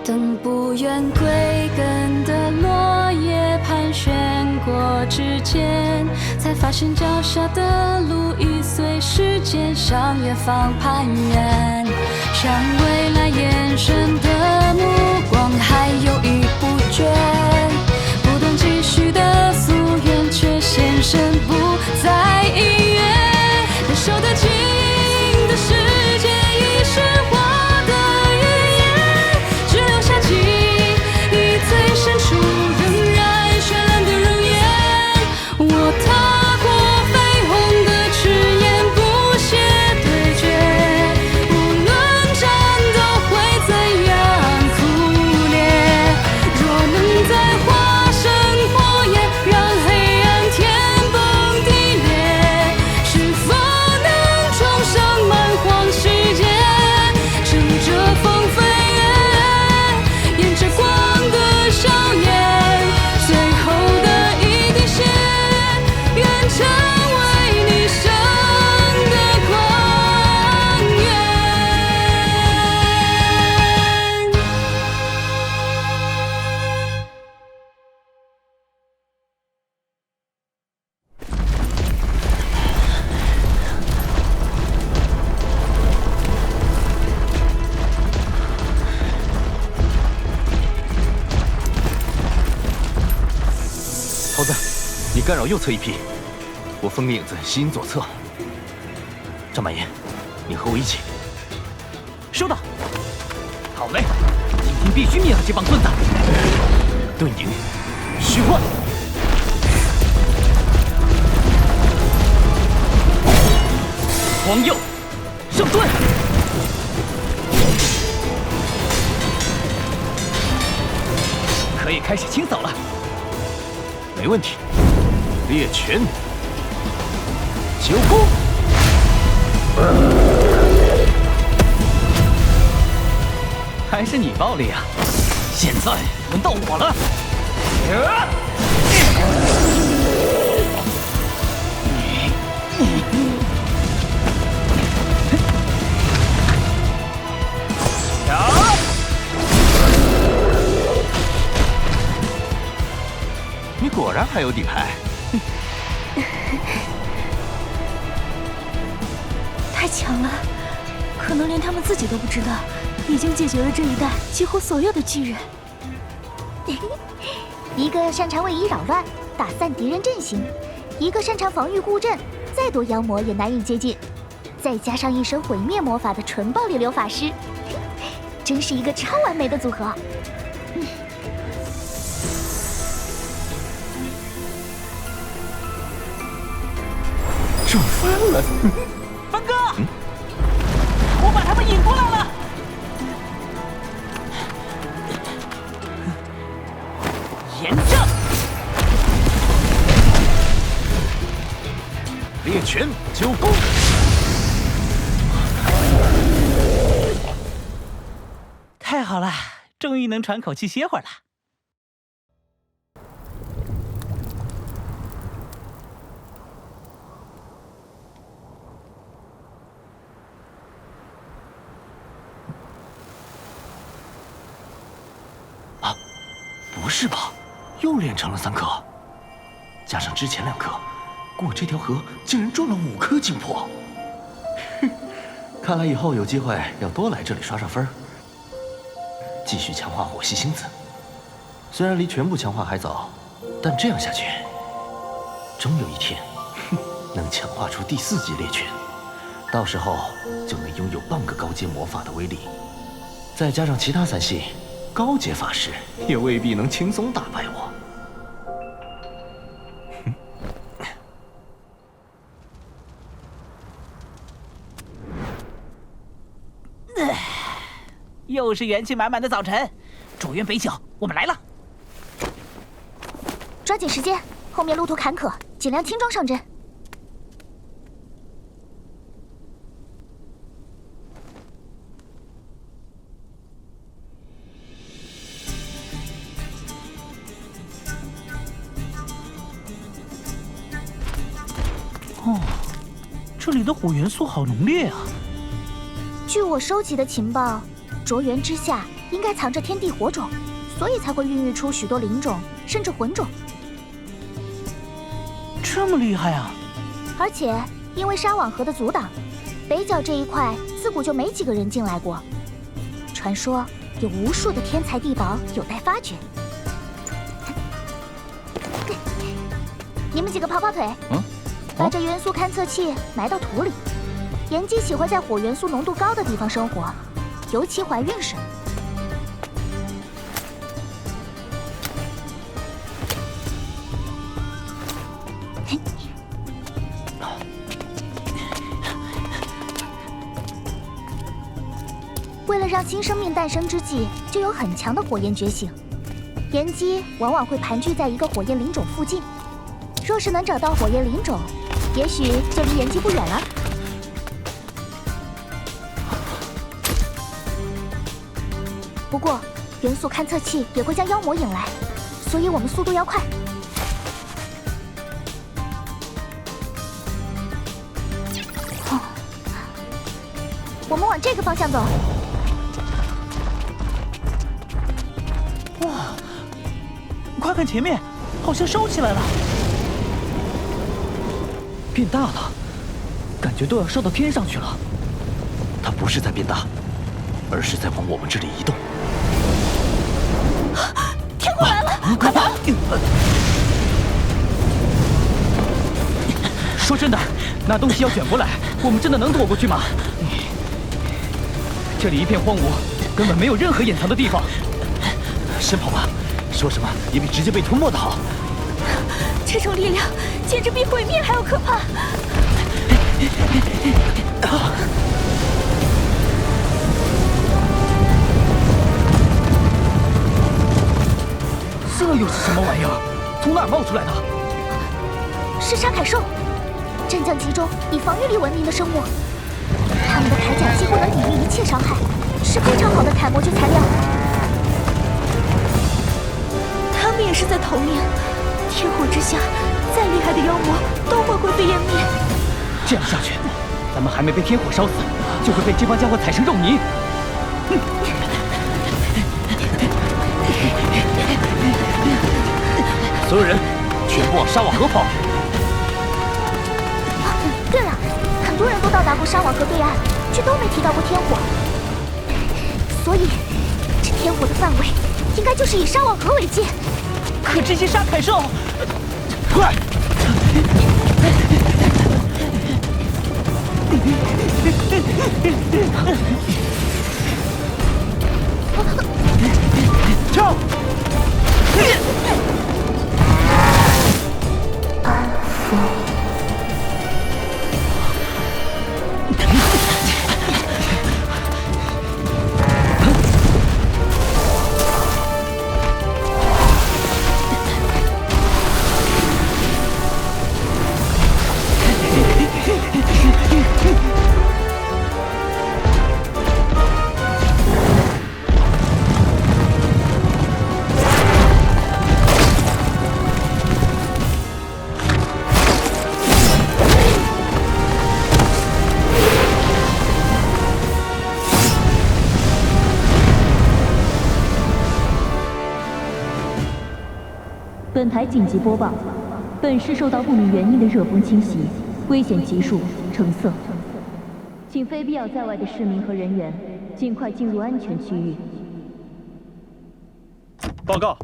等不愿归根的落叶盘旋过指尖，才发现脚下的路已随时间向远方攀援。向未来延伸的目光还犹豫不决，不断继续的夙愿，却先生不再意愿。感受得尽的世界已是我的语言，只留下记忆最深处仍然绚烂的容颜。我踏过绯红的誓言，不懈对决，无论战斗会怎样酷烈。若能再化身火焰，让黑暗天崩地裂，是否能重生蛮荒世界？乘着风飞跃，沿着光的硝烟，最后的一滴血，愿成为你生的光源。猴子，你干扰右侧一批，我风铃影子吸引左侧。张满岩，你和我一起。收到。好嘞，今天必须灭了这帮混蛋。盾影，虚幻。光佑，圣盾。可以开始清扫了。没问题。猎拳，九宫。还是你暴力啊！现在轮到我了。你果然还有底牌。太强了，可能连他们自己都不知道，已经解决了这一代几乎所有的巨人。一个擅长位移扰乱，打散敌人阵型；一个擅长防御固阵，再多妖魔也难以接近。再加上一身毁灭魔法的纯暴力流法师，真是一个超完美的组合。中翻了！峰哥，我把他们引过来了。炎症，猎拳，九宫。太好了，终于能喘口气歇会儿了。不是吧？又练成了3颗，加上之前2颗，过这条河竟然中了5颗精魄。看来以后有机会要多来这里刷刷分儿，继续强化火系星子。虽然离全部强化还早，但这样下去，终有一天能强化出第4级猎拳，到时候就能拥有半个高阶魔法的威力，再加上其他3系。高阶法师也未必能轻松打败我。又是元气满满的早晨，卓渊北角，我们来了。抓紧时间，后面路途坎坷，尽量轻装上阵。哦，这里的火元素好浓烈啊！据我收集的情报，卓元之下应该藏着天地火种，所以才会孕育出许多灵种，甚至魂种。这么厉害啊！而且因为沙网河的阻挡，北角这一块自古就没几个人进来过。传说有无数的天才地宝有待发掘。你们几个跑跑腿，把这元素勘测器埋到土里。岩姬喜欢在火元素浓度高的地方生活，尤其怀孕时。为了让新生命诞生之际就有很强的火焰觉醒，岩姬往往会盘踞在一个火焰灵种附近。若是能找到火焰灵种，也许就离岩姬不远了。不过，元素勘测器也会将妖魔引来，所以我们速度要快。我们往这个方向走。哇，快看前面，好像烧起来了，变大了，感觉都要烧到天上去了。它不是在变大，而是在往我们这里移动。天火来了，快跑！说真的，那东西要卷过来，我们真的能躲过去吗？这里一片荒芜，根本没有任何掩藏的地方。先跑吧，说什么也比直接被吞没的好。这种力量简直比毁灭还要可怕。这又是什么玩意儿？从哪儿冒出来的？是沙凯兽，战将集中以防御力闻名的生物。他们的铠甲几乎能抵御一切伤害，是非常好的楷模具材料。他们也是在逃命，天火之下，再厉害的妖魔都会灰飞烟灭。这样下去，咱们还没被天火烧死，就会被这帮家伙踩成肉泥。所有人全部往沙瓦河跑。对了，很多人都到达过沙瓦河对岸，却都没提到过天火，所以这天火的范围应该就是以沙瓦河为界。可这些沙凯兽，快！跳！本台紧急播报：本市受到不明原因的热风侵袭，危险级数橙色，请非必要在外的市民和人员尽快进入安全区域。报告，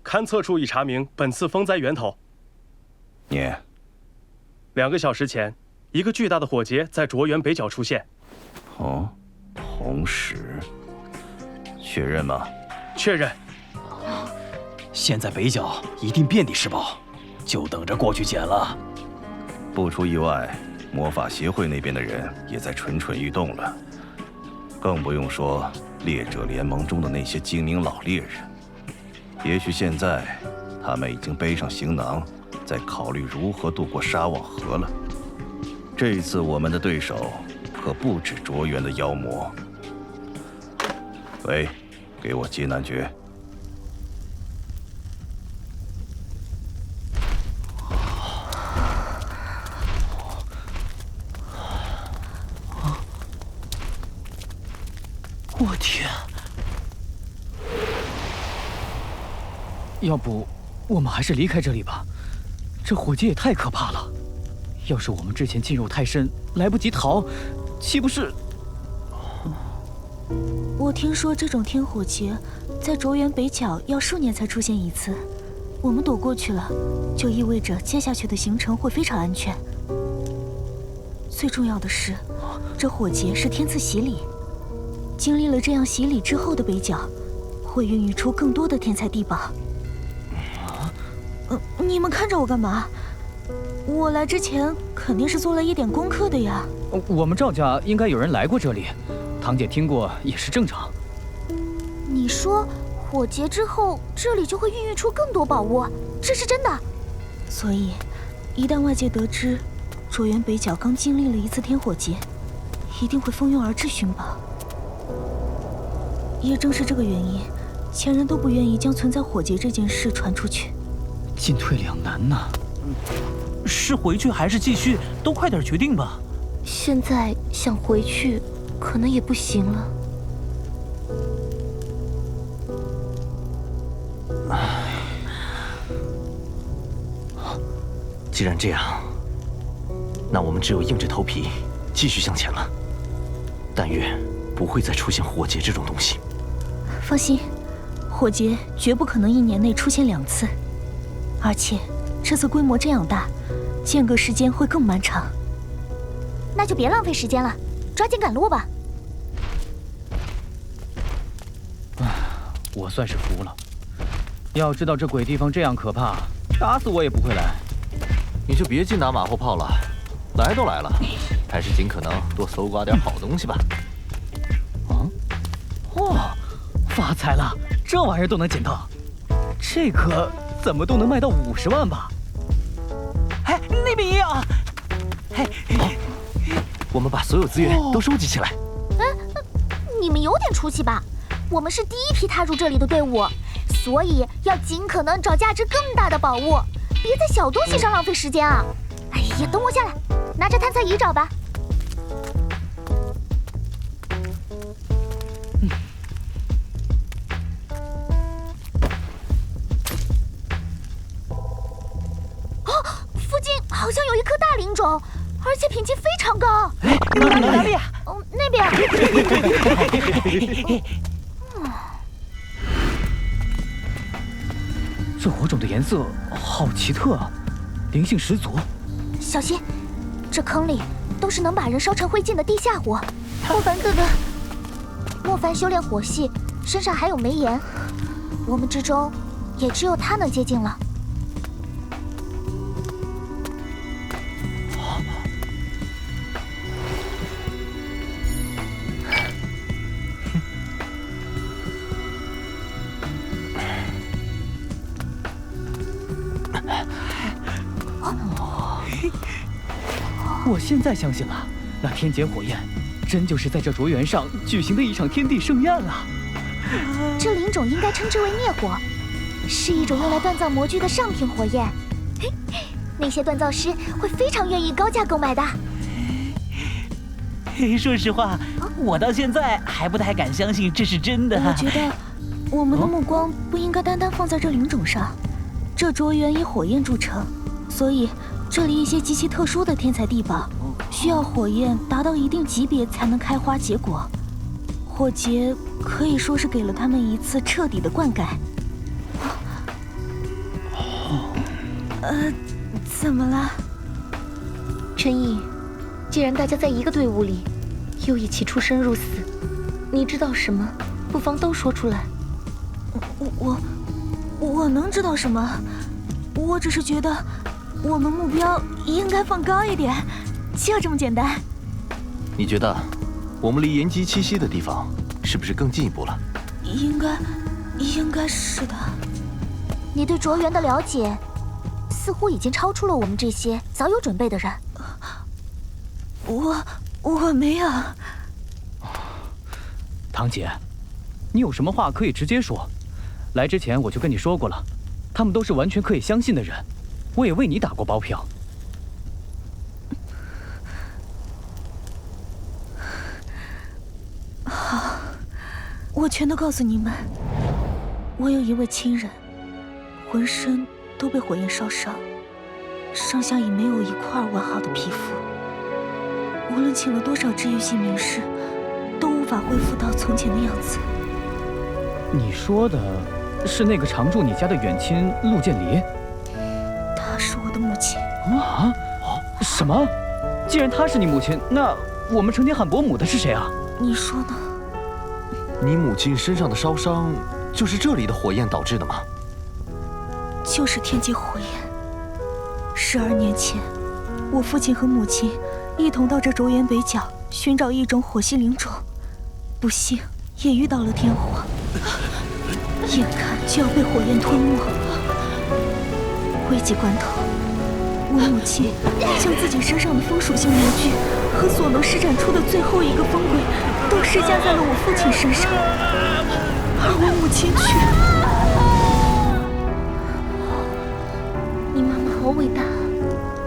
勘测处已查明本次风灾源头。你2个小时前，一个巨大的火劫在卓园北角出现。哦，同时，确认吗？确认。现在北角一定遍地是宝，就等着过去捡了。不出意外，魔法协会那边的人也在蠢蠢欲动了，更不用说猎者联盟中的那些精明老猎人。也许现在他们已经背上行囊，在考虑如何渡过沙网河了。这一次我们的对手可不止卓园的妖魔。喂，给我接男爵。我天，要不我们还是离开这里吧。这火劫也太可怕了，要是我们之前进入太深，来不及逃，岂不是……我听说这种天火劫，在卓园北角要数年才出现一次。我们躲过去了，就意味着接下去的行程会非常安全。最重要的是，这火劫是天赐洗礼，经历了这样洗礼之后的北角，会孕育出更多的天才地宝。你们看着我干嘛？我来之前肯定是做了一点功课的呀。我们赵家应该有人来过这里，堂姐听过也是正常。你说火劫之后，这里就会孕育出更多宝物，这是真的。所以，一旦外界得知卓园北角刚经历了一次天火劫，一定会蜂拥而至寻宝。也正是这个原因，前人都不愿意将存在火劫这件事传出去。进退两难呐。是回去还是继续，都快点决定吧。现在想回去，可能也不行了。既然这样，那我们只有硬着头皮继续向前了。但愿不会再出现火劫这种东西。放心，火劫绝不可能1年内出现2次，而且这次规模这样大，间隔时间会更漫长。那就别浪费时间了，抓紧赶路吧。我算是服了。要知道这鬼地方这样可怕，打死我也不会来。你就别净打马后炮了，来都来了，还是尽可能多搜刮点好东西吧。哦，发财了，这玩意儿都能捡到，这可怎么都能卖到50万吧？哎，那边也有。我们把所有资源都收集起来。你们有点出息吧？我们是第一批踏入这里的队伍，所以要尽可能找价值更大的宝物，别在小东西上浪费时间啊！哎呀，等我下来，拿着探测仪找吧。附近好像有一颗大灵种，而且品级非常高。哪里啊？那边。这火种的颜色好奇特啊，灵性十足。小心，这坑里都是能把人烧成灰烬的地下火。莫凡哥哥，莫凡修炼火系，身上还有梅炎，我们之中也只有他能接近了。我现在相信了，那天劫火焰真就是在这卓园上举行的一场天地盛宴啊！这灵种应该称之为孽火，是一种用来锻造魔具的上品火焰。那些锻造师会非常愿意高价购买的。说实话，我到现在还不太敢相信这是真的。我觉得我们的目光不应该单单放在这灵种上。这卓园以火焰著称，所以这里一些极其特殊的天才地宝，需要火焰达到一定级别才能开花结果。火劫可以说是给了他们一次彻底的灌溉。怎么了？陈毅，既然大家在一个队伍里，又一起出生入死，你知道什么，不妨都说出来。我能知道什么？我只是觉得我们目标应该放高一点，就这么简单。你觉得我们离炎姬栖息的地方是不是更进一步了？应该是的。你对卓园的了解，似乎已经超出了我们这些早有准备的人。我没有。堂姐，你有什么话可以直接说。来之前我就跟你说过了，他们都是完全可以相信的人，我也为你打过包票。好，我全都告诉你们。我有一位亲人，浑身都被火焰烧伤，上下已没有一块完好的皮肤。无论请了多少治愈系名士，都无法恢复到从前的样子。你说的是那个常住你家的远亲陆建离？她是我的母亲。啊？什么？既然她是你母亲，那我们成天喊伯母的是谁啊？你说呢？你母亲身上的烧伤，就是这里的火焰导致的吗？就是天劫火焰。12年前，我父亲和母亲一同到这卓原北角寻找一种火系灵种，不幸也遇到了天火，眼看就要被火焰吞没。危急关头，我母亲将自己身上的风属性面具和所能施展出的最后一个风鬼都施加在了我父亲身上，而我母亲却……你妈妈好伟大！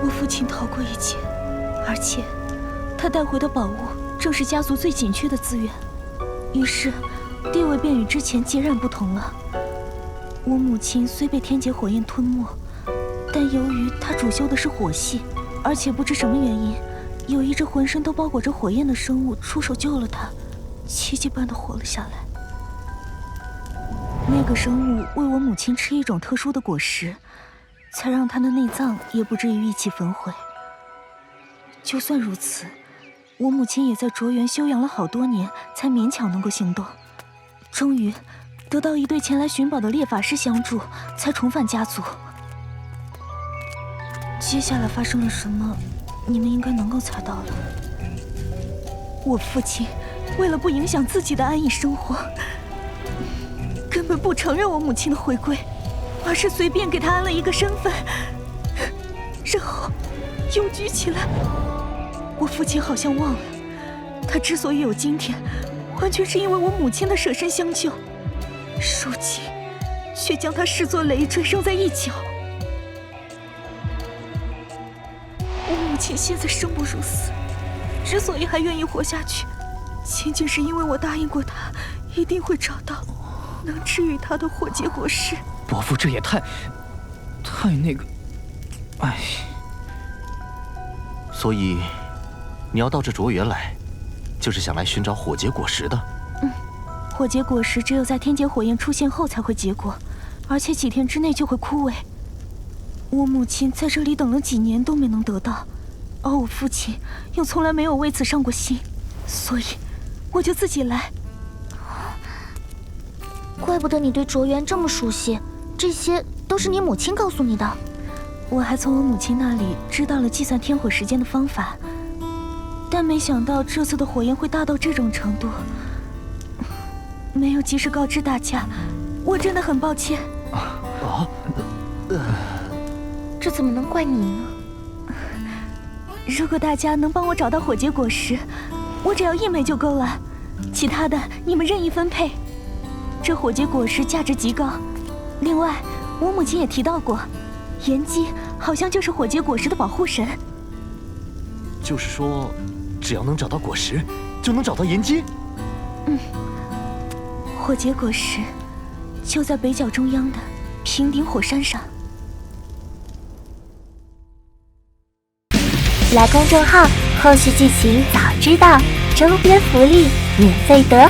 我父亲逃过一劫，而且他带回的宝物正是家族最紧缺的资源，于是地位便与之前截然不同了。我母亲虽被天劫火焰吞没，但由于她主修的是火系，而且不知什么原因，有一只浑身都包裹着火焰的生物出手救了她，奇迹般的活了下来。那个生物为我母亲吃一种特殊的果实，才让她的内脏也不至于一起焚毁。就算如此，我母亲也在卓原休养了好多年，才勉强能够行动。终于得到一对前来寻宝的猎法师相助，才重返家族。接下来发生了什么，你们应该能够猜到了。我父亲为了不影响自己的安逸生活，根本不承认我母亲的回归，而是随便给她安了一个身份，然后幽居起来。我父亲好像忘了，他之所以有今天，完全是因为我母亲的舍身相救，如今却将他视作累赘扔在一角。我母亲现在生不如死，之所以还愿意活下去，仅仅是因为我答应过她，一定会找到能治愈她的火劫果实。伯父，这也太那个……哎。所以，你要到这卓原来，就是想来寻找火劫果实的。火劫果实只有在天劫火焰出现后才会结果，而且几天之内就会枯萎。我母亲在这里等了几年都没能得到，而我父亲又从来没有为此上过心，所以我就自己来。怪不得你对卓原这么熟悉，这些都是你母亲告诉你的。我还从我母亲那里知道了计算天火时间的方法，但没想到这次的火焰会大到这种程度，没有及时告知大家，我真的很抱歉。这怎么能怪你呢？如果大家能帮我找到火劫果实，我只要1枚就够了，其他的你们任意分配。这火劫果实价值极高，另外我母亲也提到过，炎姬好像就是火劫果实的保护神。就是说，只要能找到果实，就能找到炎姬。火劫果实就在北角中央的平顶火山上。来公众号后续剧情早知道，周边福利免费得。